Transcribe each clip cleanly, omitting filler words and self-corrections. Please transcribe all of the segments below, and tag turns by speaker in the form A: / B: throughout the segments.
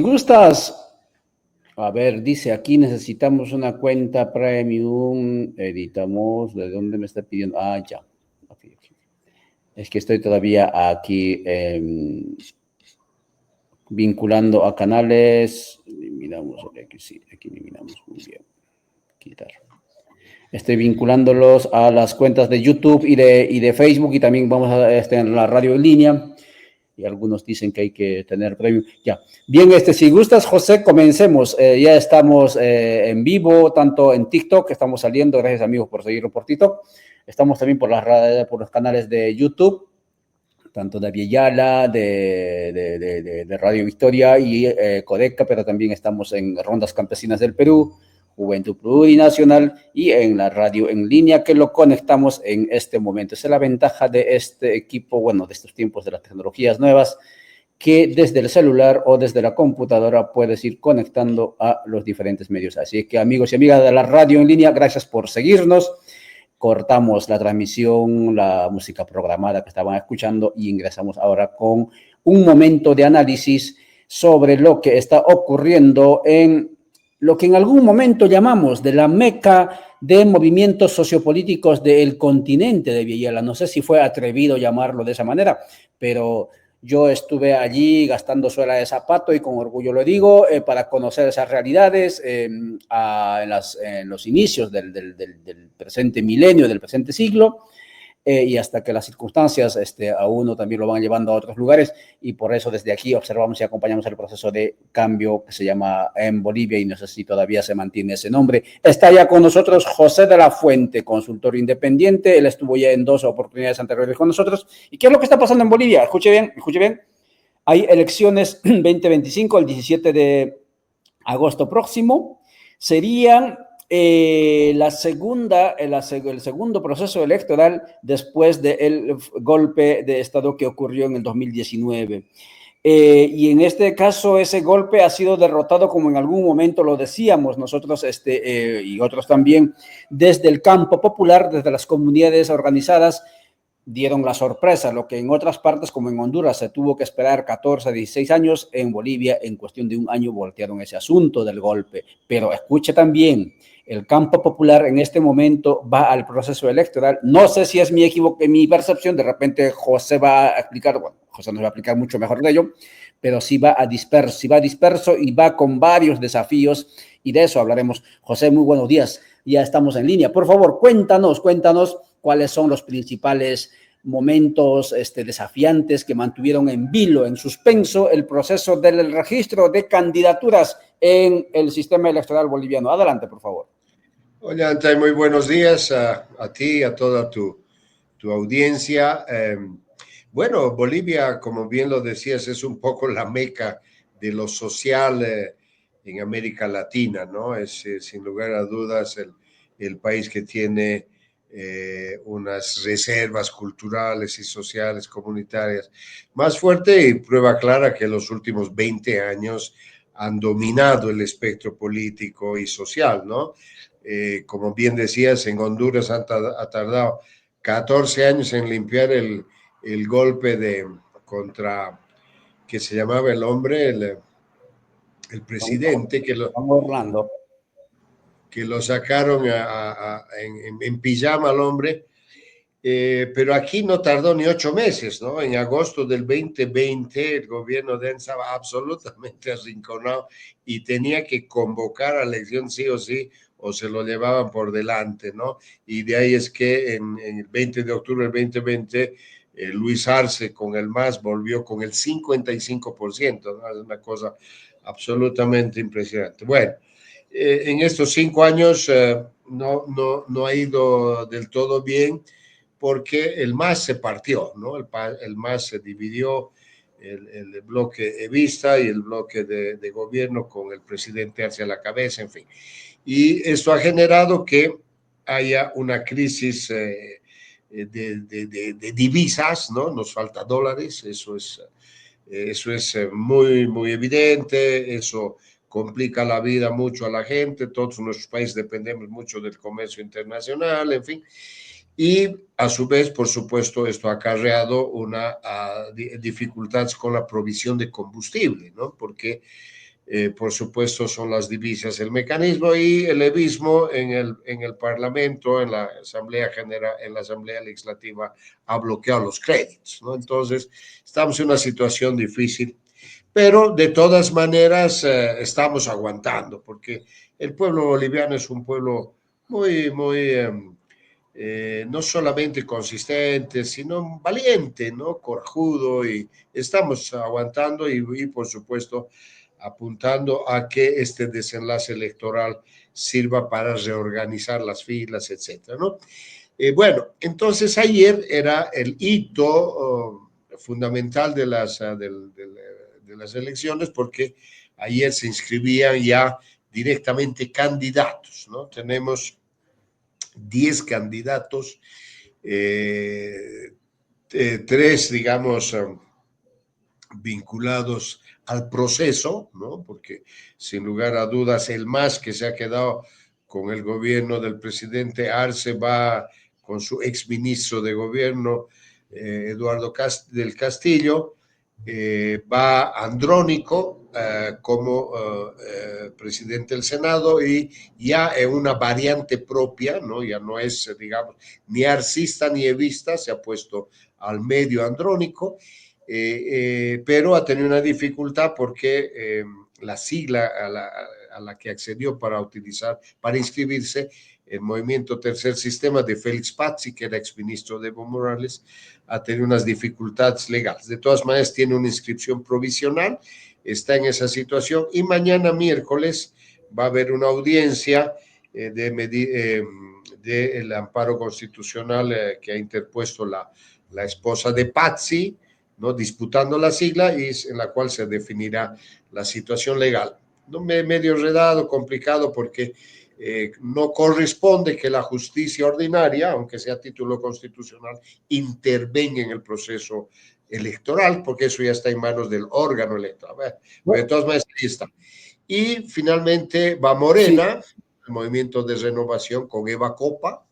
A: ¿Gustas? A ver, dice aquí necesitamos una cuenta premium. Editamos. ¿De dónde me está pidiendo? Ah, ya. Aquí. Es que estoy todavía aquí vinculando a canales. Eliminamos aquí, sí, aquí eliminamos. Muy bien. Quitar. Estoy vinculándolos a las cuentas de YouTube y de Facebook, y también vamos a en la radio en línea. Y algunos dicen que hay que tener premium. Ya. Bien, si gustas, José, comencemos. Ya estamos en vivo, tanto en TikTok, estamos saliendo, gracias amigos por seguirlo por TikTok. Estamos también por los canales de YouTube, tanto de Aviala, de Radio Victoria y Codeca, pero también estamos en Rondas Campesinas del Perú, Juventud Plurinacional y en la radio en línea que lo conectamos en este momento. Esa es la ventaja de este equipo, bueno, de estos tiempos de las tecnologías nuevas, que desde el celular o desde la computadora puedes ir conectando a los diferentes medios. Así que amigos y amigas de la radio en línea, gracias por seguirnos. Cortamos la transmisión, la música programada que estaban escuchando y ingresamos ahora con un momento de análisis sobre lo que está ocurriendo en lo que en algún momento llamamos de la meca de movimientos sociopolíticos del continente de Villela. No sé si fue atrevido llamarlo de esa manera, pero yo estuve allí gastando suela de zapato y con orgullo lo digo, para conocer esas realidades en los inicios del presente milenio, del presente siglo, y hasta que las circunstancias a uno también lo van llevando a otros lugares, y por eso desde aquí observamos y acompañamos el proceso de cambio que se llama en Bolivia, y no sé si todavía se mantiene ese nombre. Está ya con nosotros José de la Fuente, consultor independiente. Él estuvo ya en 2 oportunidades anteriores con nosotros. ¿Y qué es lo que está pasando en Bolivia? Escuche bien, escuche bien. Hay elecciones 2025, el 17 de agosto próximo. Serían el segundo proceso electoral después del golpe de Estado que ocurrió en el 2019. Y en este caso ese golpe ha sido derrotado, como en algún momento lo decíamos nosotros y otros también, desde el campo popular, desde las comunidades organizadas, dieron la sorpresa. Lo que en otras partes, como en Honduras, se tuvo que esperar 14, 16 años, en Bolivia, en cuestión de un año, voltearon ese asunto del golpe. Pero escuche también, el campo popular en este momento va al proceso electoral. No sé si es mi percepción, de repente José va a explicar, bueno, José nos va a explicar mucho mejor de ello, pero sí va disperso y va con varios desafíos, y de eso hablaremos. José, muy buenos días, ya estamos en línea. Por favor, cuéntanos cuáles son los principales momentos desafiantes que mantuvieron en vilo, en suspenso, el proceso del registro de candidaturas en el sistema electoral boliviano. Adelante, por favor.
B: Hola, Antay, muy buenos días a ti, a toda tu audiencia. Bueno, Bolivia, como bien lo decías, es un poco la meca de lo social en América Latina, ¿no? Es sin lugar a dudas el país que tiene unas reservas culturales y sociales comunitarias más fuerte, y prueba clara que los últimos 20 años han dominado el espectro político y social, ¿no? Como bien decías, en Honduras ha tardado 14 años en limpiar el golpe contra, que se llamaba el hombre, el presidente, que lo sacaron en pijama al hombre. Pero aquí no tardó ni 8 meses, ¿no? En agosto del 2020 el gobierno de él estaba absolutamente arrinconado y tenía que convocar a la elección sí o se lo llevaban por delante, ¿no? Y de ahí es que en el 20 de octubre del 2020 Luis Arce con el MAS volvió con el 55%, ¿no? Es una cosa absolutamente impresionante. Bueno, en estos 5 años no ha ido del todo bien, porque el MAS se partió, ¿no? El MAS se dividió, el bloque evista y el bloque de gobierno con el presidente hacia la cabeza, en fin. Y esto ha generado que haya una crisis de divisas, ¿no? Nos falta dólares, eso es muy evidente, eso complica la vida mucho a la gente, todos nuestros países dependemos mucho del comercio internacional, en fin. Y a su vez, por supuesto, esto ha acarreado una dificultad con la provisión de combustible, ¿no? Porque por supuesto, son las divisas el mecanismo, y el levismo en el Parlamento, en la Asamblea General, en la Asamblea Legislativa, ha bloqueado los créditos, ¿no? Entonces, estamos en una situación difícil, pero de todas maneras estamos aguantando, porque el pueblo boliviano es un pueblo muy, no solamente consistente, sino valiente, ¿no? Corajudo, y estamos aguantando y por supuesto apuntando a que este desenlace electoral sirva para reorganizar las filas, etcétera, ¿no? Bueno, entonces ayer era el hito fundamental de las elecciones, porque ayer se inscribían ya directamente candidatos, ¿no? Tenemos 10 candidatos, tres, digamos, vinculados al proceso, ¿no? Porque sin lugar a dudas el MAS, que se ha quedado con el gobierno del presidente Arce, va con su exministro de gobierno, Eduardo del Castillo, va Andrónico como presidente del Senado, y ya en una variante propia, ¿no? Ya no es, digamos, ni arcista ni evista, se ha puesto al medio Andrónico, pero ha tenido una dificultad porque la sigla a la que accedió para inscribirse, el Movimiento Tercer Sistema de Félix Pazzi, que era exministro de Evo Morales, ha tenido unas dificultades legales. De todas maneras, tiene una inscripción provisional, está en esa situación, y mañana miércoles va a haber una audiencia del amparo constitucional que ha interpuesto la esposa de Pazzi, ¿no? Disputando la sigla, y en la cual se definirá la situación legal. ¿No? Medio enredado, complicado, porque no corresponde que la justicia ordinaria, aunque sea a título constitucional, intervenga en el proceso electoral, porque eso ya está en manos del órgano electoral. Bueno, de todas maneras, ahí está. Y finalmente va Morena, sí, el Movimiento de Renovación, con Eva Copa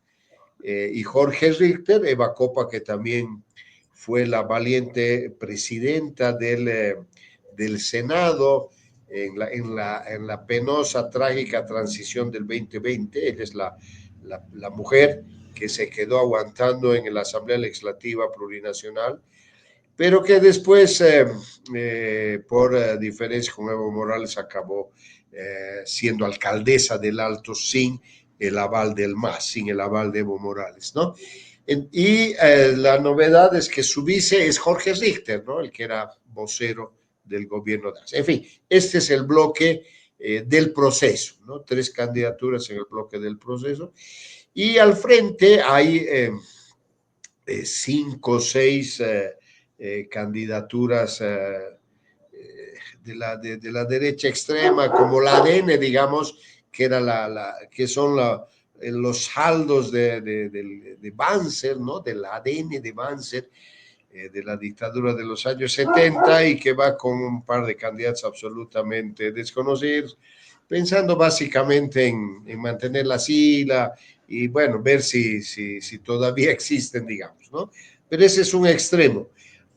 B: y Jorge Richter. Eva Copa, que también fue la valiente presidenta del Senado en la penosa, trágica transición del 2020. Ella es la mujer que se quedó aguantando en la Asamblea Legislativa Plurinacional, pero que después, por diferencias con Evo Morales, acabó siendo alcaldesa del Alto sin el aval del MAS, sin el aval de Evo Morales, ¿no? Y la novedad es que su vice es Jorge Richter, ¿no? El que era vocero del gobierno de Arce. En fin, este es el bloque del proceso, ¿no? 3 candidaturas en el bloque del proceso. Y al frente hay 5 o 6 candidaturas de la derecha extrema, como la ADN, digamos, que, era que son los saldos de Banzer, ¿no? Del ADN de Banzer, de la dictadura de los años 70, y que va con un par de candidatos absolutamente desconocidos, pensando básicamente en mantener la sigla y, bueno, ver si todavía existen, digamos, ¿no? Pero ese es un extremo.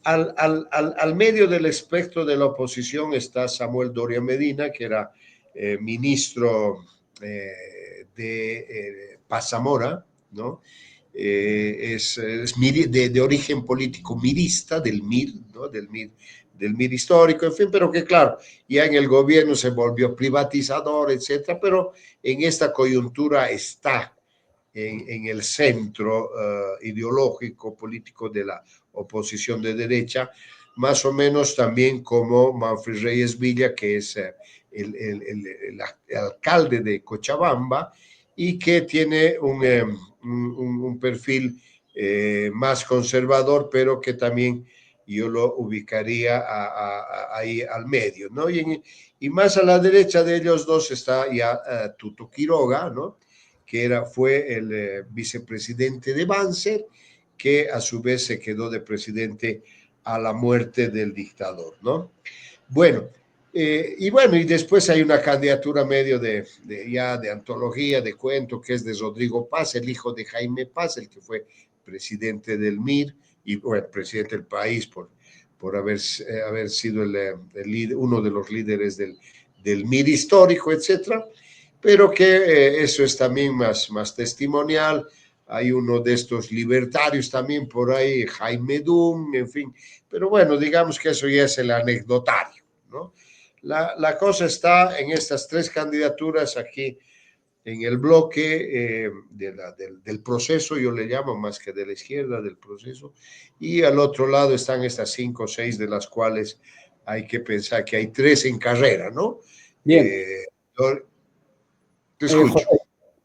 B: Al medio del espectro de la oposición está Samuel Doria Medina, que era ministro de Paz Zamora, ¿no? Es de origen político mirista, del MIR, ¿no? Del MIR histórico, en fin, pero que claro, ya en el gobierno se volvió privatizador, etcétera, pero en esta coyuntura está en el centro ideológico político de la oposición de derecha, más o menos también como Manfred Reyes Villa, que es el alcalde de Cochabamba, y que tiene un perfil más conservador, pero que también yo lo ubicaría ahí al medio, ¿no? Y más a la derecha de ellos dos está ya Tuto Quiroga, ¿no? Que fue el vicepresidente de Banzer, que a su vez se quedó de presidente a la muerte del dictador, ¿no? Bueno, y después hay una candidatura medio ya de antología, de cuento, que es de Rodrigo Paz, el hijo de Jaime Paz, el que fue presidente del MIR y, bueno, presidente del país por haber sido uno de los líderes del MIR histórico, etcétera, pero que eso es también más testimonial. Hay uno de estos libertarios también por ahí, Jaime Dum, en fin. Pero bueno, digamos que eso ya es el anecdotario, ¿no? La cosa está en estas tres candidaturas aquí en el bloque del proceso, yo le llamo más que de la izquierda, del proceso, y al otro lado están estas 5 o 6 de las cuales hay que pensar que hay 3 en carrera, ¿no?
A: Bien.
B: Yo te escucho.
A: José,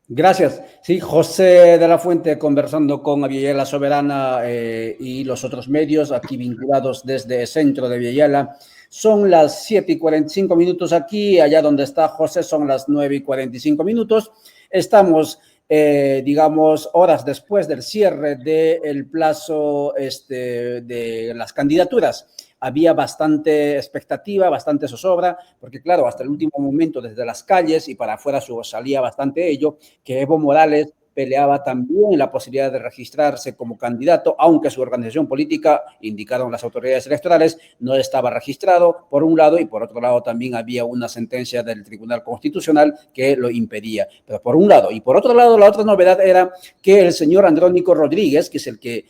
A: gracias. Sí, José de la Fuente conversando con Aviala Soberana y los otros medios aquí vinculados desde el centro de Viella. Son las 7:45 aquí, allá donde está José son las 9:45. Estamos, digamos, horas después del cierre del plazo de las candidaturas. Había bastante expectativa, bastante zozobra, porque claro, hasta el último momento desde las calles y para afuera salía bastante ello, que Evo Morales peleaba también la posibilidad de registrarse como candidato, aunque su organización política, indicaron las autoridades electorales, no estaba registrado, por un lado, y por otro lado también había una sentencia del Tribunal Constitucional que lo impedía. Pero por un lado, y por otro lado, la otra novedad era que el señor Andrónico Rodríguez, que es al que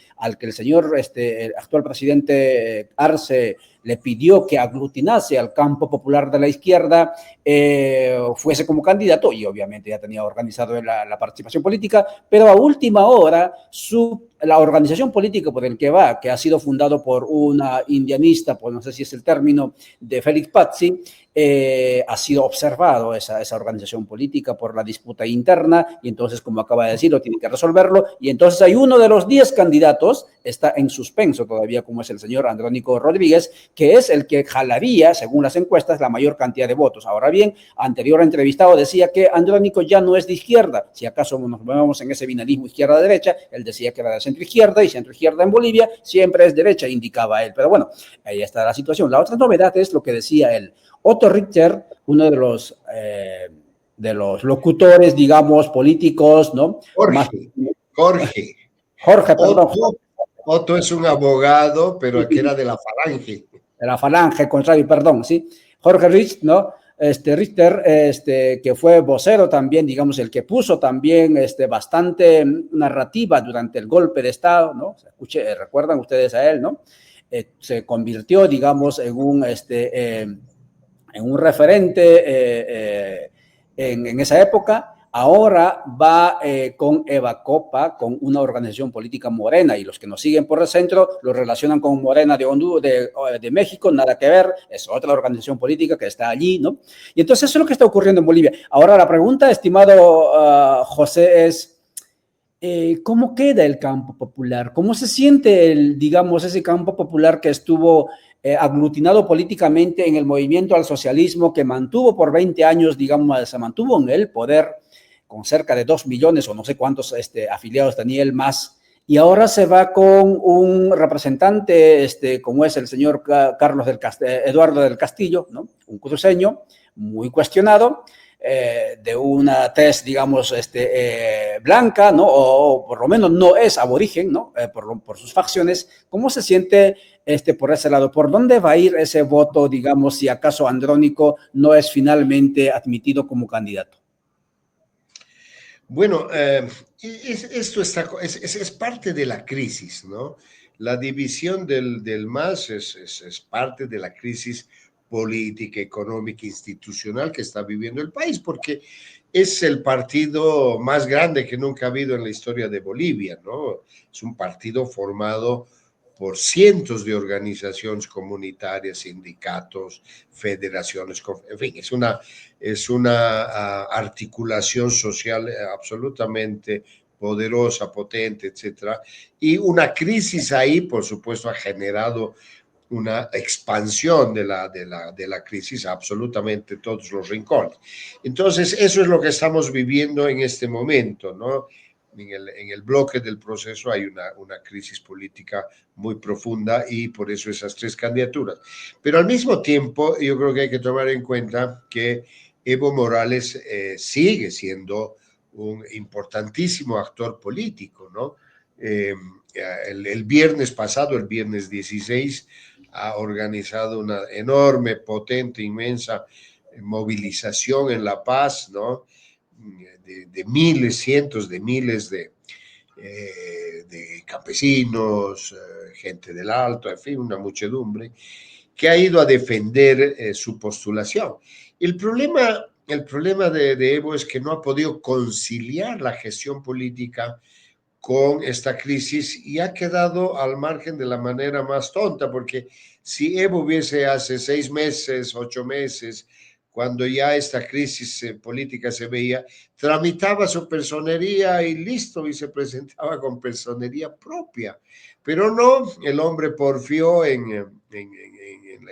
A: el señor, el actual presidente Arce le pidió que aglutinase al campo popular de la izquierda, fuese como candidato, y obviamente ya tenía organizado la participación política, pero a última hora la organización política por el que va, que ha sido fundado por una indianista, pues no sé si es el término, de Félix Pazzi, ha sido observado esa organización política por la disputa interna, y entonces, como acaba de decirlo, tiene que resolverlo, y entonces hay uno de los 10 candidatos, está en suspenso todavía, como es el señor Andrónico Rodríguez, que es el que jalaría, según las encuestas, la mayor cantidad de votos. Ahora bien, anterior entrevistado decía que Andrónico ya no es de izquierda, si acaso nos movemos en ese binarismo izquierda-derecha, él decía que era de centro-izquierda, y centro-izquierda en Bolivia siempre es derecha, indicaba él, pero bueno, ahí está la situación. La otra novedad es lo que decía él. Otto Richter, uno de los locutores, digamos, políticos, ¿no?
B: Jorge, Jorge.
A: Jorge, perdón.
B: Otto es un abogado, pero que era de la Falange.
A: De la Falange, contrario, perdón, ¿sí? Jorge Rich, ¿no? Richter, que fue vocero también, digamos, el que puso también bastante narrativa durante el golpe de Estado, ¿no? Recuerdan ustedes a él, ¿no? Se convirtió, digamos, en un referente en esa época. Ahora va con Eva Copa, con una organización política morena, y los que nos siguen por el centro lo relacionan con Morena de México, nada que ver, es otra organización política que está allí, ¿no? Y entonces eso es lo que está ocurriendo en Bolivia. Ahora la pregunta, estimado José, es ¿cómo queda el campo popular? ¿Cómo se siente, digamos, ese campo popular que estuvo aglutinado políticamente en el movimiento al socialismo, que mantuvo por 20 años, digamos, se mantuvo en el poder con cerca de 2 millones o no sé cuántos afiliados tenía él más, y ahora se va con un representante, como es el señor Eduardo del Castillo, ¿no? Un cruceño muy cuestionado, de una tez, digamos, blanca, ¿no? O por lo menos no es aborigen, ¿no? Por sus facciones. ¿Cómo se siente por ese lado? ¿Por dónde va a ir ese voto, digamos, si acaso Andrónico no es finalmente admitido como candidato?
B: Bueno, esto es parte de la crisis, ¿no? La división del MAS es parte de la crisis política, económica, institucional que está viviendo el país, porque es el partido más grande que nunca ha habido en la historia de Bolivia, ¿no? Es un partido formado por cientos de organizaciones comunitarias, sindicatos, federaciones, en fin, es una articulación social absolutamente poderosa, potente, etcétera. Y una crisis ahí, por supuesto, ha generado una expansión de la crisis a absolutamente todos los rincones. Entonces, eso es lo que estamos viviendo en este momento, ¿no? En el bloque del proceso hay una crisis política muy profunda y por eso esas tres candidaturas. Pero al mismo tiempo, yo creo que hay que tomar en cuenta que Evo Morales sigue siendo un importantísimo actor político, ¿no? El viernes pasado, el viernes 16, ha organizado una enorme, potente, inmensa movilización en La Paz, ¿no? De miles, cientos de miles de campesinos, gente del Alto, en fin, una muchedumbre que ha ido a defender su postulación. El problema de Evo es que no ha podido conciliar la gestión política con esta crisis y ha quedado al margen de la manera más tonta, porque si Evo hubiese hace 6 meses, 8 meses, cuando ya esta crisis política se veía, tramitaba su personería y listo, y se presentaba con personería propia. Pero no, el hombre porfió en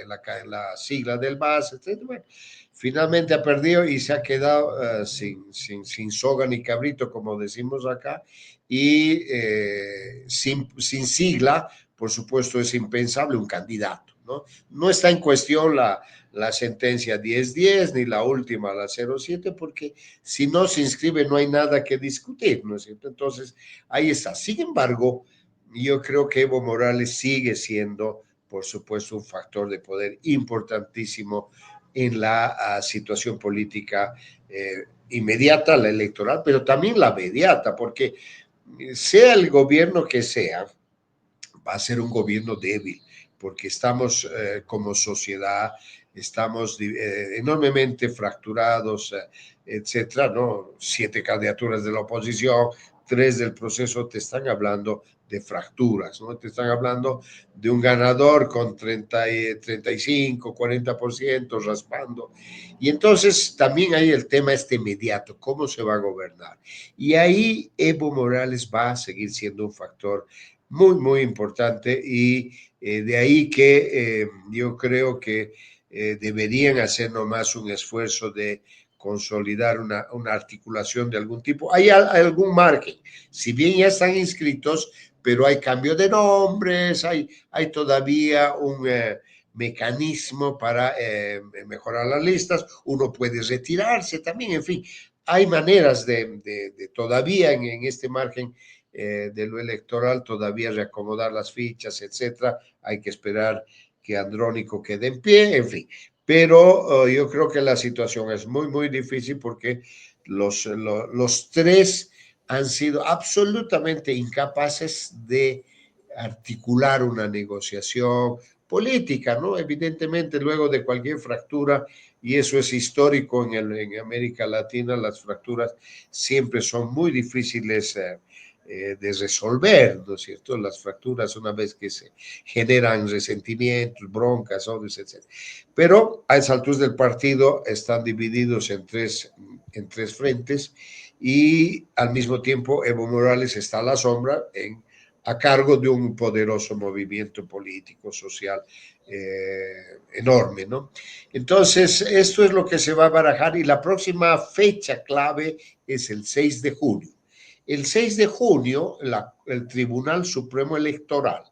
B: la sigla del MAS, etc. Bueno, finalmente ha perdido y se ha quedado sin soga ni cabrito, como decimos acá, y sin sigla, por supuesto, es impensable un candidato, ¿no? No está en cuestión la sentencia 10-10 ni la última, la 07, porque si no se inscribe no hay nada que discutir, ¿no es cierto? Entonces, ahí está. Sin embargo, yo creo que Evo Morales sigue siendo, por supuesto, un factor de poder importantísimo en la situación política inmediata, la electoral, pero también la mediata, porque sea el gobierno que sea, va a ser un gobierno débil, porque estamos como sociedad, estamos enormemente fracturados, etcétera, ¿no? 7 candidaturas de la oposición, 3 del proceso, te están hablando de fracturas, ¿no? Te están hablando de un ganador con 35, 40% raspando. Y entonces también hay el tema inmediato, ¿cómo se va a gobernar? Y ahí Evo Morales va a seguir siendo un factor muy, muy importante y de ahí que yo creo que deberían hacer nomás un esfuerzo de consolidar una articulación de algún tipo. Hay algún margen, si bien ya están inscritos, pero hay cambio de nombres, hay todavía un mecanismo para mejorar las listas, uno puede retirarse también, en fin, hay maneras de todavía en este margen de lo electoral todavía reacomodar las fichas, etcétera. Hay que esperar que Andrónico quede en pie, en fin. Pero yo creo que la situación es muy, muy difícil porque los tres han sido absolutamente incapaces de articular una negociación política, ¿no? Evidentemente, luego de cualquier fractura, y eso es histórico en América Latina, las fracturas siempre son muy difíciles de resolver, ¿no es cierto? Las fracturas, una vez que se generan resentimientos, broncas, odios, etc. Pero a esas alturas del partido están divididos en tres frentes y al mismo tiempo Evo Morales está a la sombra a cargo de un poderoso movimiento político, social enorme, ¿no? Entonces, esto es lo que se va a barajar y la próxima fecha clave es el 6 de junio. El 6 de junio, el Tribunal Supremo Electoral,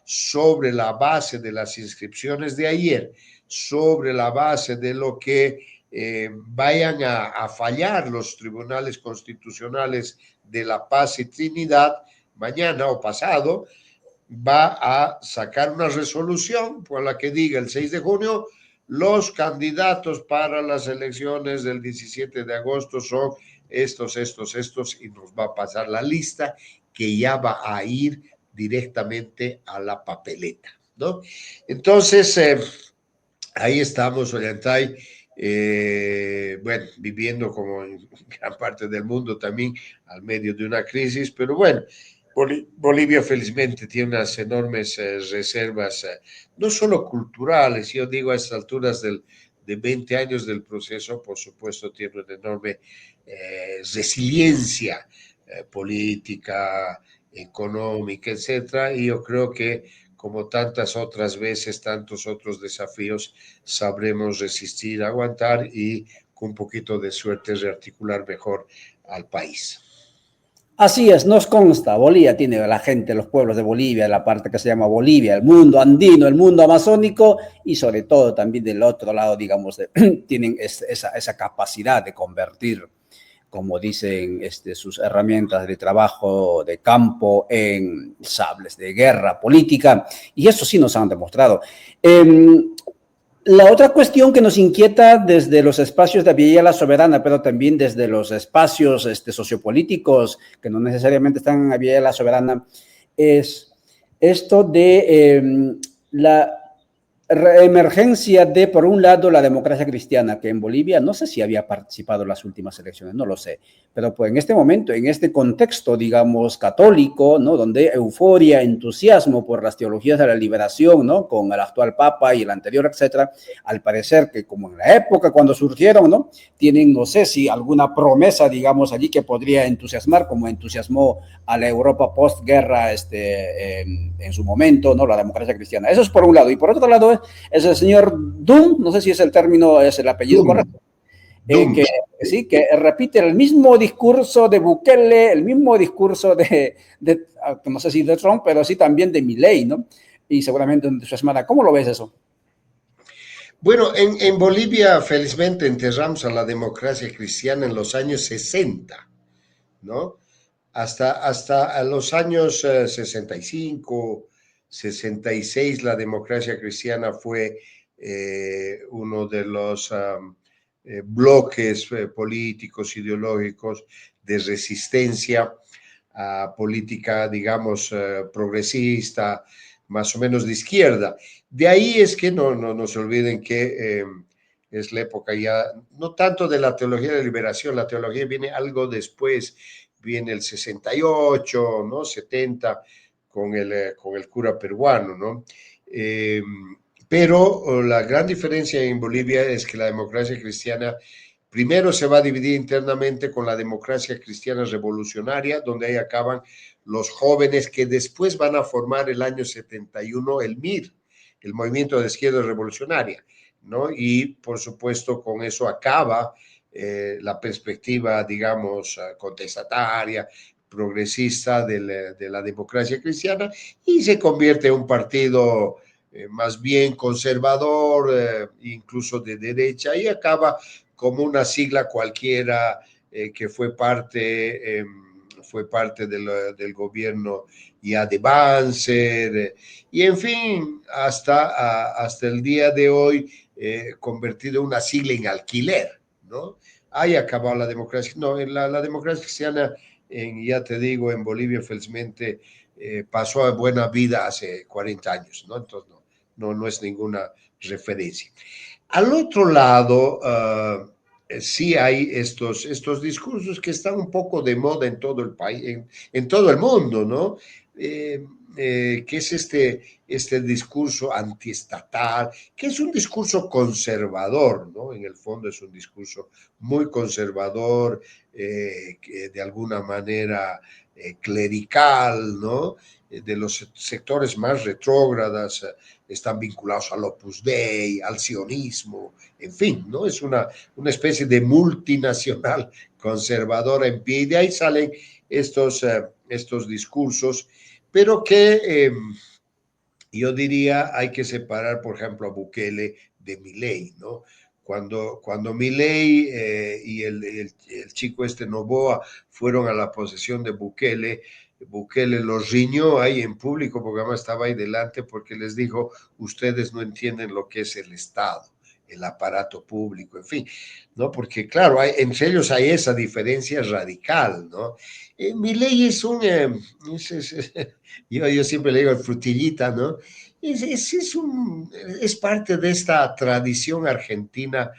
B: sobre la base de las inscripciones de ayer, sobre la base de lo que vayan a fallar los tribunales constitucionales de La Paz y Trinidad, mañana o pasado, va a sacar una resolución por la que diga el 6 de junio, los candidatos para las elecciones del 17 de agosto son estos, y nos va a pasar la lista que ya va a ir directamente a la papeleta, ¿no? Entonces, ahí estamos, Ollantay, bueno, viviendo como en gran parte del mundo también al medio de una crisis, pero bueno, Bolivia felizmente tiene unas enormes reservas, no solo culturales, yo digo a estas alturas de 20 años del proceso, por supuesto tiene una enorme resiliencia política, económica, etcétera, y yo creo que como tantas otras veces, tantos otros desafíos, sabremos resistir, aguantar y con un poquito de suerte rearticular mejor al país.
A: Así es, nos consta, Bolivia tiene la gente, los pueblos de Bolivia, la parte que se llama Bolivia, el mundo andino, el mundo amazónico y sobre todo también del otro lado, digamos, tienen esa capacidad de convertir, como dicen sus herramientas de trabajo de campo en sables de guerra política y eso sí nos han demostrado. La otra cuestión que nos inquieta desde los espacios de Villela Soberana, pero también desde los espacios sociopolíticos, que no necesariamente están en Villela Soberana, es esto de la emergencia de, por un lado, la democracia cristiana, que en Bolivia no sé si había participado en las últimas elecciones, no lo sé, pero pues en este momento, en este contexto, digamos, católico, ¿no? Donde euforia, entusiasmo por las teologías de la liberación, ¿no? Con el actual Papa y el anterior, etcétera, al parecer que como en la época cuando surgieron, ¿no? Tienen, no sé si alguna promesa, digamos, allí que podría entusiasmar, como entusiasmó a la Europa postguerra en su momento, ¿no? La democracia cristiana. Eso es por un lado. Y por otro lado es el señor Dum, no sé si es el término, es el apellido correcto,
B: Dum.
A: sí, que repite el mismo discurso de Bukele, el mismo discurso no sé si de Trump, pero sí también de Milei, ¿no? Y seguramente de su semana. ¿Cómo lo ves eso?
B: Bueno, en Bolivia felizmente enterramos a la democracia cristiana en los años 60, ¿no? Hasta a los años 65, 66, la democracia cristiana fue uno de los bloques políticos, ideológicos de resistencia a política, digamos, progresista, más o menos de izquierda. De ahí es que no se olviden que es la época ya, no tanto de la teología de liberación, la teología viene algo después, viene el 68, ¿no? 70, con el cura peruano, ¿no? Eh, pero la gran diferencia en Bolivia es que la democracia cristiana primero se va a dividir internamente con la democracia cristiana revolucionaria, donde ahí acaban los jóvenes que después van a formar el año 71 el MIR, el Movimiento de Izquierda Revolucionaria, ¿no? Y por supuesto con eso acaba la perspectiva, digamos, contestataria, progresista de la democracia cristiana y se convierte en un partido más bien conservador, incluso de derecha, y acaba como una sigla cualquiera que fue parte del gobierno ya de Banzer, y en fin, hasta el día de hoy convertido una sigla en alquiler, ¿no? Ahí acabó la democracia. No, la democracia cristiana, ya te digo, en Bolivia felizmente pasó a buena vida hace 40 años, ¿no? Entonces no es ninguna referencia. Al otro lado, sí hay estos discursos que están un poco de moda en todo el país, en todo el mundo, ¿no? Que es este discurso antiestatal, que es un discurso conservador, ¿no? En el fondo es un discurso muy conservador, que de alguna manera clerical, ¿no? De los sectores más retrógradas, están vinculados al Opus Dei, al sionismo, en fin, ¿no? Es una especie de multinacional conservadora en pie, y de ahí salen estos discursos, pero que yo diría hay que separar, por ejemplo, a Bukele de Milei, ¿no? Cuando Milei y el chico Noboa fueron a la posesión de Bukele, Bukele los riñó ahí en público, porque además estaba ahí delante, porque les dijo, ustedes no entienden lo que es el Estado, el aparato público, en fin, ¿no? Porque claro, entre ellos hay esa diferencia radical, ¿no? Milei es yo siempre le digo el frutillita, ¿no? Es parte de esta tradición argentina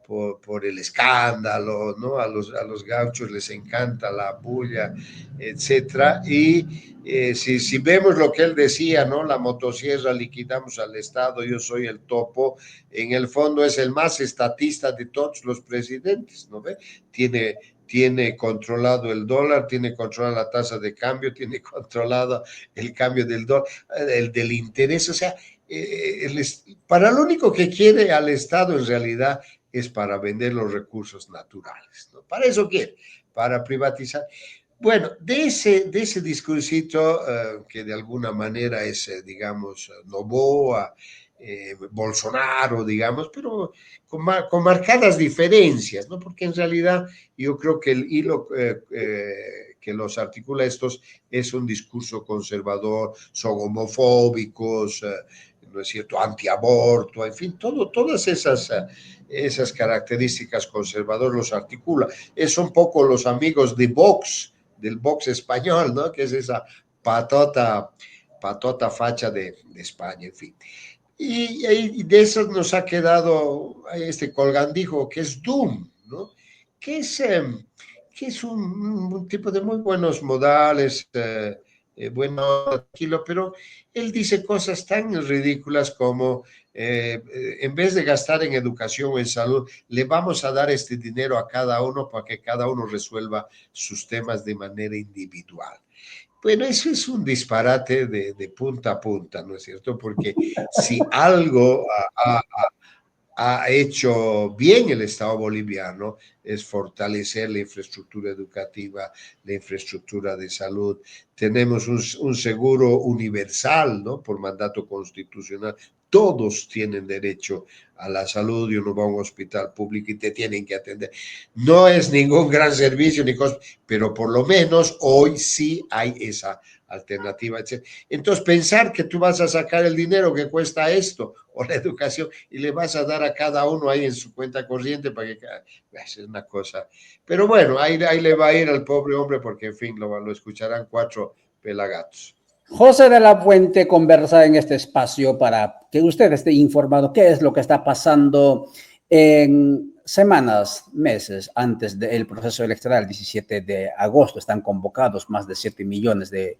B: por el escándalo, ¿no? A los gauchos les encanta la bulla, etcétera. Y si vemos lo que él decía, ¿no? La motosierra, liquidamos al Estado, yo soy el topo, en el fondo es el más estatista de todos los presidentes, ¿no ve? Tiene controlado el dólar, tiene controlada la tasa de cambio, tiene controlado el cambio del dólar, el del interés, o sea, para lo único que quiere al Estado en realidad es para vender los recursos naturales, ¿no? Para eso quiere, para privatizar. Bueno, de ese discursito que de alguna manera es, digamos, Noboa, Bolsonaro, digamos, pero con marcadas diferencias, ¿no? Porque en realidad yo creo que el hilo que los articula estos es un discurso conservador, son homofóbicos, ¿no es cierto?, antiaborto, en fin, todas esas características conservadoras los articula. Es un poco los amigos de Vox, del Vox español, ¿no?, que es esa patota facha de España, en fin. Y de eso nos ha quedado este colgandijo que es Doom, ¿no? Que es, que es un tipo de muy buenos modales, bueno, tranquilo, pero él dice cosas tan ridículas como en vez de gastar en educación o en salud, le vamos a dar este dinero a cada uno para que cada uno resuelva sus temas de manera individual. Bueno, eso es un disparate de punta a punta, ¿no es cierto? Porque si algo ha hecho bien el Estado boliviano es fortalecer la infraestructura educativa, la infraestructura de salud. Tenemos un seguro universal, ¿no?, por mandato constitucional. Todos tienen derecho a la salud y uno va a un hospital público y te tienen que atender. No es ningún gran servicio, ni cosa, pero por lo menos hoy sí hay esa alternativa. Entonces, pensar que tú vas a sacar el dinero que cuesta esto o la educación y le vas a dar a cada uno ahí en su cuenta corriente para que es una cosa. Pero bueno, ahí le va a ir al pobre hombre porque, en fin, lo escucharán 4 pelagatos.
A: José de la Puente conversa en este espacio para que usted esté informado qué es lo que está pasando en semanas, meses antes del proceso electoral, 17 de agosto. Están convocados más de 7 millones de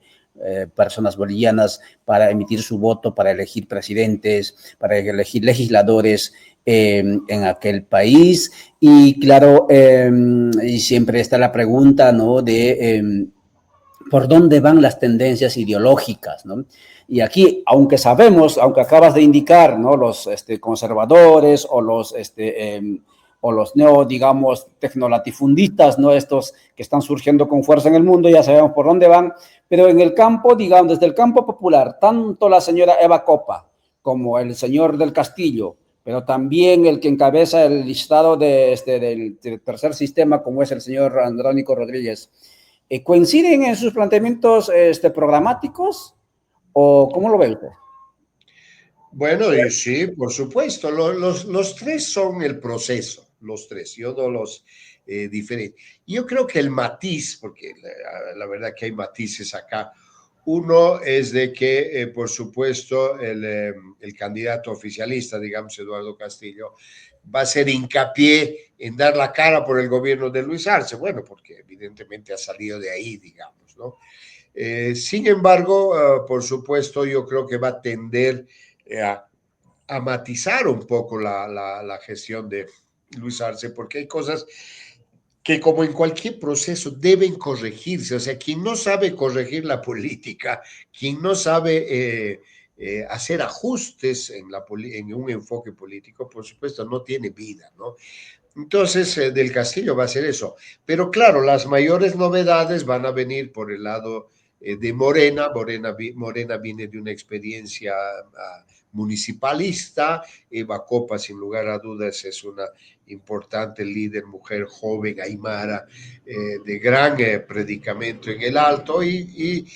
A: personas bolivianas para emitir su voto, para elegir presidentes, para elegir legisladores en aquel país. Y claro, y siempre está la pregunta, ¿no?, de por dónde van las tendencias ideológicas, ¿no? Y aquí, aunque sabemos, aunque acabas de indicar, ¿no?, los conservadores o los neo, digamos, tecnolatifundistas, ¿no?, estos que están surgiendo con fuerza en el mundo, ya sabemos por dónde van, pero en el campo, digamos, desde el campo popular, tanto la señora Eva Copa como el señor del Castillo, pero también el que encabeza el listado del tercer sistema, como es el señor Andrónico Rodríguez, ¿coinciden en sus planteamientos programáticos o cómo lo ve usted?
B: Bueno, y sí, por supuesto, los tres son el proceso, los tres, yo no los diferente. Yo creo que el matiz, porque la verdad que hay matices acá, uno es de que, por supuesto, el candidato oficialista, digamos, Eduardo Castillo, va a hacer hincapié en dar la cara por el gobierno de Luis Arce, bueno, porque evidentemente ha salido de ahí, digamos, ¿no? Sin embargo, por supuesto, yo creo que va a tender a matizar un poco la gestión de Luis Arce, porque hay cosas que como en cualquier proceso deben corregirse. O sea, quien no sabe corregir la política, quien no sabe hacer ajustes en un enfoque político, por supuesto, no tiene vida, ¿no? Entonces, del Castillo va a ser eso. Pero claro, las mayores novedades van a venir por el lado de Morena. Morena viene de una experiencia municipalista. Eva Copa, sin lugar a dudas, es una importante líder, mujer joven, aymara, de gran predicamento en el Alto y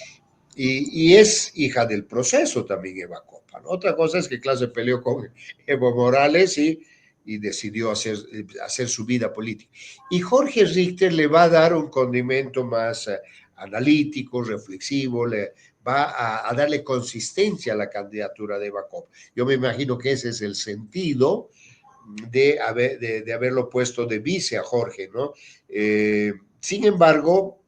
B: es hija del proceso también Eva Copa, ¿no? Otra cosa es que, claro, se peleó con Evo Morales y decidió hacer su vida política. Y Jorge Richter le va a dar un condimento más analítico, reflexivo, le va a darle consistencia a la candidatura de Eva Copa. Yo me imagino que ese es el sentido de haberlo puesto de vice a Jorge, ¿no? Sin embargo,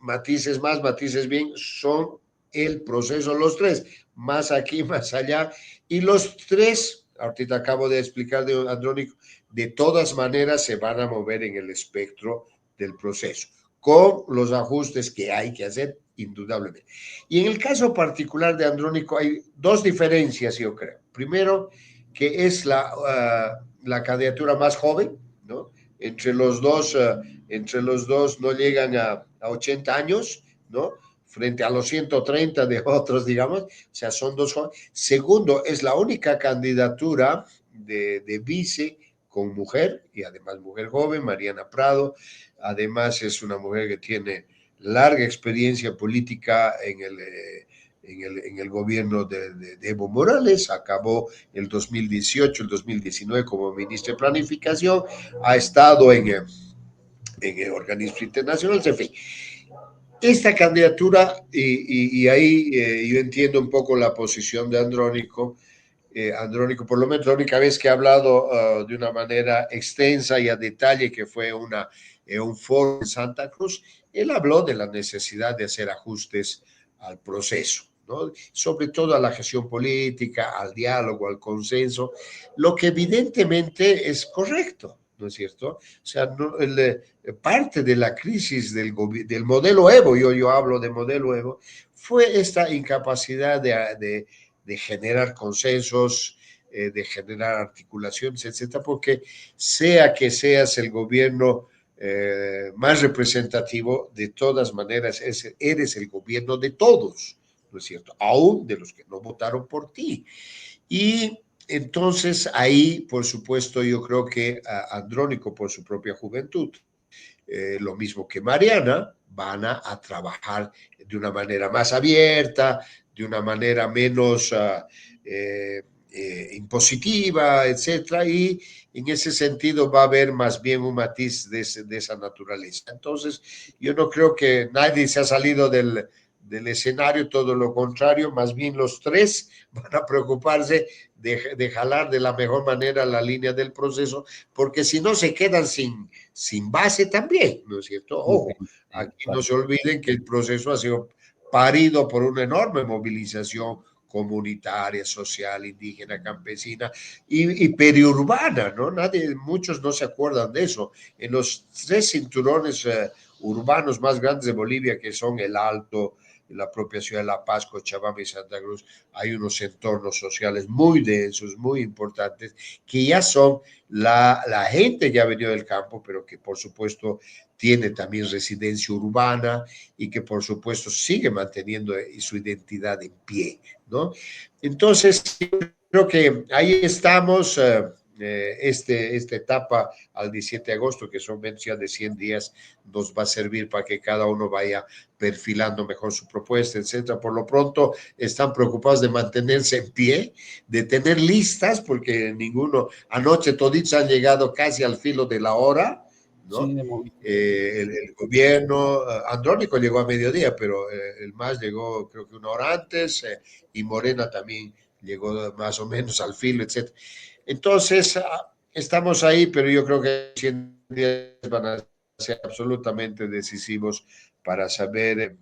B: matices más, matices bien, son el proceso, los tres, más aquí, más allá, y los tres, ahorita acabo de explicar de Andrónico, de todas maneras se van a mover en el espectro del proceso, con los ajustes que hay que hacer, indudablemente. Y en el caso particular de Andrónico hay dos diferencias, yo creo. Primero, que es la candidatura más joven, ¿no? Entre los dos no llegan a 80 años, ¿no? Frente a los 130 de otros, digamos, o sea, son dos jóvenes. Segundo, es la única candidatura de vice con mujer, y además mujer joven, Mariana Prado, además es una mujer que tiene larga experiencia política en el gobierno de Evo Morales, acabó el 2018, el 2019 como ministro de Planificación, ha estado en organismos internacionales, en fin. Esta candidatura, y ahí yo entiendo un poco la posición de Andrónico. Andrónico, por lo menos la única vez que ha hablado de una manera extensa y a detalle, que fue un foro en Santa Cruz, él habló de la necesidad de hacer ajustes al proceso, ¿no? Sobre todo a la gestión política, al diálogo, al consenso, lo que evidentemente es correcto, ¿no es cierto? O sea, no, parte de la crisis del modelo Evo, yo hablo de modelo Evo, fue esta incapacidad de generar consensos, de generar articulaciones, etcétera, porque sea que seas el gobierno más representativo, de todas maneras eres el gobierno de todos, ¿no es cierto? Aún de los que no votaron por ti. Y entonces ahí, por supuesto, yo creo que Andrónico, por su propia juventud, lo mismo que Mariana, van a trabajar de una manera más abierta, de una manera menos impositiva, etcétera, y en ese sentido va a haber más bien un matiz de esa naturaleza. Entonces, yo no creo que nadie se ha salido del escenario, todo lo contrario, más bien los tres van a preocuparse de jalar de la mejor manera la línea del proceso, porque si no se quedan sin base también, ¿no es cierto? Ojo, aquí no se olviden que el proceso ha sido parido por una enorme movilización comunitaria, social, indígena, campesina y periurbana, ¿no? Muchos no se acuerdan de eso. En los tres cinturones urbanos más grandes de Bolivia, que son el Alto, la propia ciudad de La Paz, Cochabamba y Santa Cruz, hay unos entornos sociales muy densos, muy importantes, que ya son la gente que ha venido del campo, pero que por supuesto tiene también residencia urbana y que por supuesto sigue manteniendo su identidad en pie, ¿no? Entonces, creo que ahí estamos. Esta etapa al 17 de agosto, que son menos ya de 100 días, nos va a servir para que cada uno vaya perfilando mejor su propuesta, etcétera. Por lo pronto, están preocupados de mantenerse en pie, de tener listas, porque anoche toditos han llegado casi al filo de la hora, ¿no?
A: Sí,
B: El gobierno, Andrónico llegó a mediodía, pero el MAS llegó creo que una hora antes, y Morena también llegó más o menos al filo, etc. Entonces, estamos ahí, pero yo creo que 100 días van a ser absolutamente decisivos para saber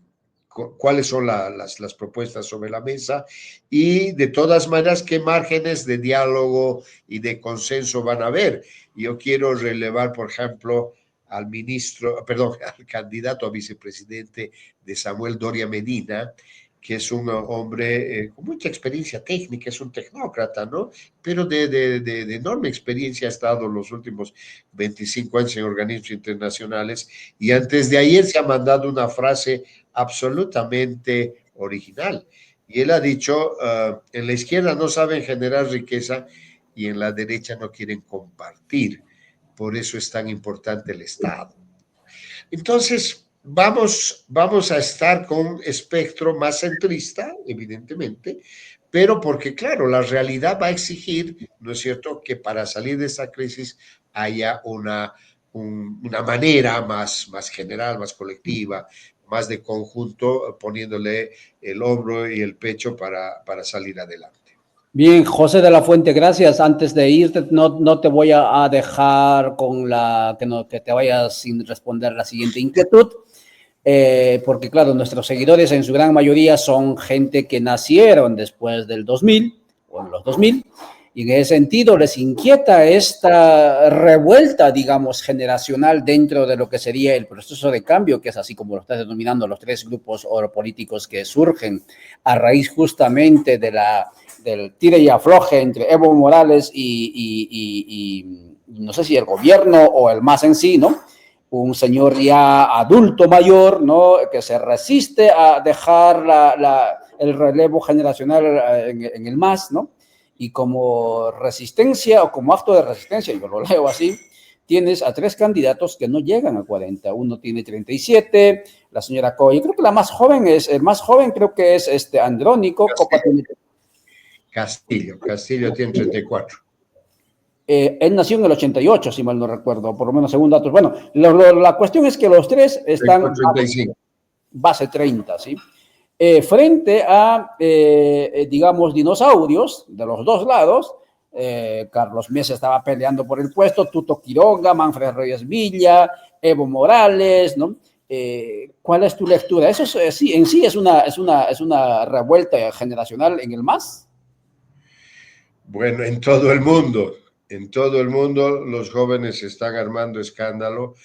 B: cuáles son las propuestas sobre la mesa y de todas maneras qué márgenes de diálogo y de consenso van a haber. Yo quiero relevar, por ejemplo, al candidato a vicepresidente de Samuel Doria Medina, que es un hombre con mucha experiencia técnica, es un tecnócrata, ¿no? Pero de enorme experiencia, ha estado los últimos 25 años en organismos internacionales, y antes de ayer se ha mandado una frase absolutamente original. Y él ha dicho, en la izquierda no saben generar riqueza y en la derecha no quieren compartir. Por eso es tan importante el Estado. Entonces, vamos a estar con un espectro más centrista, evidentemente, pero porque, claro, la realidad va a exigir, ¿no es cierto?, que para salir de esta crisis haya una manera más general, más colectiva, más de conjunto, poniéndole el hombro y el pecho para salir adelante.
A: Bien, José de la Fuente, gracias. Antes de irte, no te voy a dejar con que te vayas sin responder la siguiente inquietud, porque claro, nuestros seguidores en su gran mayoría son gente que nacieron después del 2000 o en los 2000, y en ese sentido les inquieta esta revuelta, digamos, generacional dentro de lo que sería el proceso de cambio, que es así como lo estás denominando, los tres grupos políticos que surgen a raíz justamente del tire y afloje entre Evo Morales y no sé si el gobierno o el MAS en sí, ¿no? Un señor ya adulto mayor, ¿no? Que se resiste a dejar el relevo generacional en el MAS, ¿no? Y como resistencia o como acto de resistencia, yo lo leo así, tienes a 3 candidatos que no llegan a 40. Uno tiene 37, la señora Coba. Yo creo que el más joven creo que es Andrónico.
B: Castillo tiene 34.
A: Él nació en el 88, si mal no recuerdo, por lo menos según datos. Bueno, la cuestión es que los 3 están
B: 35.
A: base 30, ¿sí? Frente a, digamos, dinosaurios de los dos lados. Carlos Mesa estaba peleando por el puesto, Tuto Quiroga, Manfred Reyes Villa, Evo Morales, ¿no? ¿Cuál es tu lectura? ¿Eso sí, en sí es una revuelta generacional en el MAS?
B: Bueno, en todo el mundo los jóvenes están armando escándalo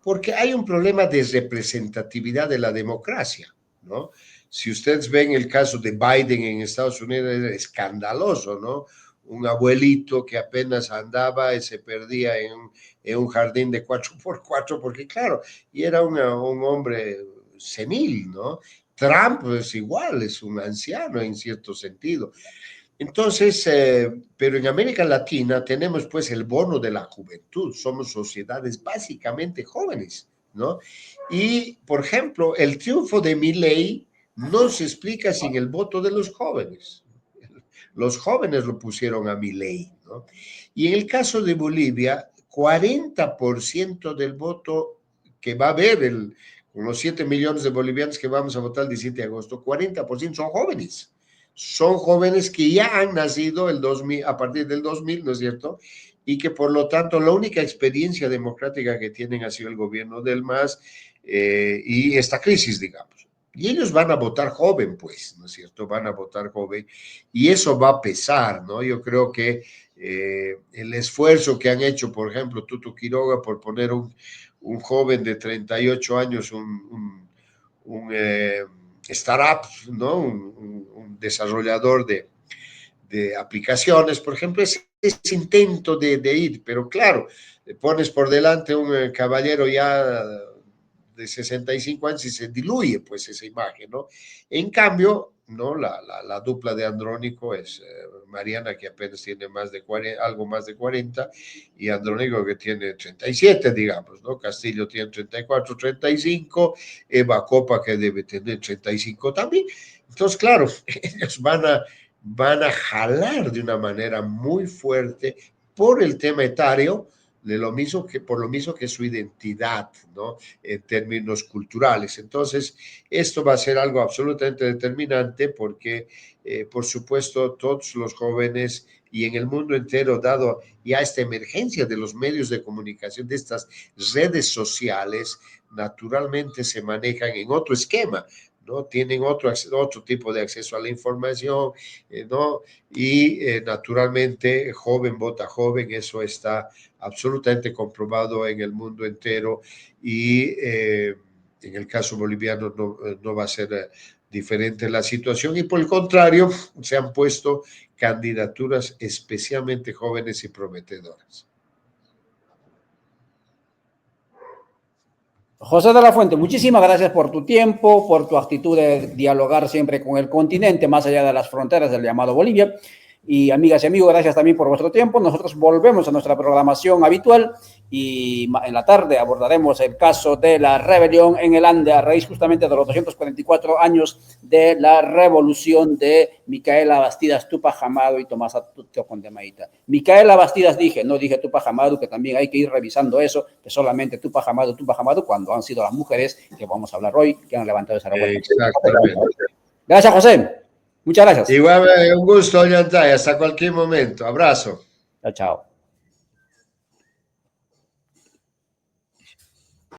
B: porque hay un problema de representatividad de la democracia, ¿no? Si ustedes ven el caso de Biden en Estados Unidos, es escandaloso, ¿no? Un abuelito que apenas andaba y se perdía en un jardín de 4x4, porque claro, y era un hombre senil, ¿no? Trump es igual, es un anciano en cierto sentido. Entonces, pero en América Latina tenemos pues el bono de la juventud, somos sociedades básicamente jóvenes, ¿no? Y, por ejemplo, el triunfo de Milei no se explica sin el voto de los jóvenes. Los jóvenes lo pusieron a Milei, ¿no? Y en el caso de Bolivia, 40% del voto que va a haber, con los 7 millones de bolivianos que vamos a votar el 17 de agosto, 40% son jóvenes. Son jóvenes que ya han nacido a partir del 2000, ¿no es cierto? Y que por lo tanto la única experiencia democrática que tienen ha sido el gobierno del MAS y esta crisis, digamos. Y ellos van a votar joven, pues, ¿no es cierto? Van a votar joven y eso va a pesar, ¿no? Yo creo que el esfuerzo que han hecho, por ejemplo, Tuto Quiroga, por poner un joven de 38 años, un startup, ¿no? Un desarrollador de aplicaciones, por ejemplo, ese intento de ir, pero claro, pones por delante un caballero ya de 65 años y se diluye pues esa imagen, ¿no? En cambio, ¿no? La dupla de Andrónico es Mariana, que apenas tiene algo más de 40, y Andrónico que tiene 37, digamos, ¿no? Castillo tiene 34, 35, Eva Copa que debe tener 35 también. Entonces, claro, ellos van a jalar de una manera muy fuerte por el tema etario, por lo mismo que su identidad, ¿no? En términos culturales. Entonces, esto va a ser algo absolutamente determinante porque, por supuesto, todos los jóvenes y en el mundo entero, dado ya esta emergencia de los medios de comunicación, de estas redes sociales, naturalmente se manejan en otro esquema, ¿no? Tienen otro tipo de acceso a la información, ¿no? Y naturalmente, joven vota joven, eso está absolutamente comprobado en el mundo entero y en el caso boliviano no va a ser diferente la situación y por el contrario se han puesto candidaturas especialmente jóvenes y prometedoras.
A: José de la Fuente, muchísimas gracias por tu tiempo, por tu actitud de dialogar siempre con el continente, más allá de las fronteras del llamado Bolivia. Y amigas y amigos, gracias también por vuestro tiempo. Nosotros volvemos a nuestra programación habitual y en la tarde abordaremos el caso de la rebelión en el Ande a raíz justamente de los 244 años de la revolución de Micaela Bastidas Tupac Amaru y Tomás Atucho Condemaita. Micaela Bastidas no dije Tupac Amaru, que también hay que ir revisando eso, que solamente Tupac Amaru, cuando han sido las mujeres que vamos a hablar hoy, que han levantado esa revuelta.
B: Exactamente.
A: Gracias, José. Muchas gracias.
B: Igual, un gusto, Ollantay. Hasta cualquier momento. Abrazo.
A: Chao, chao.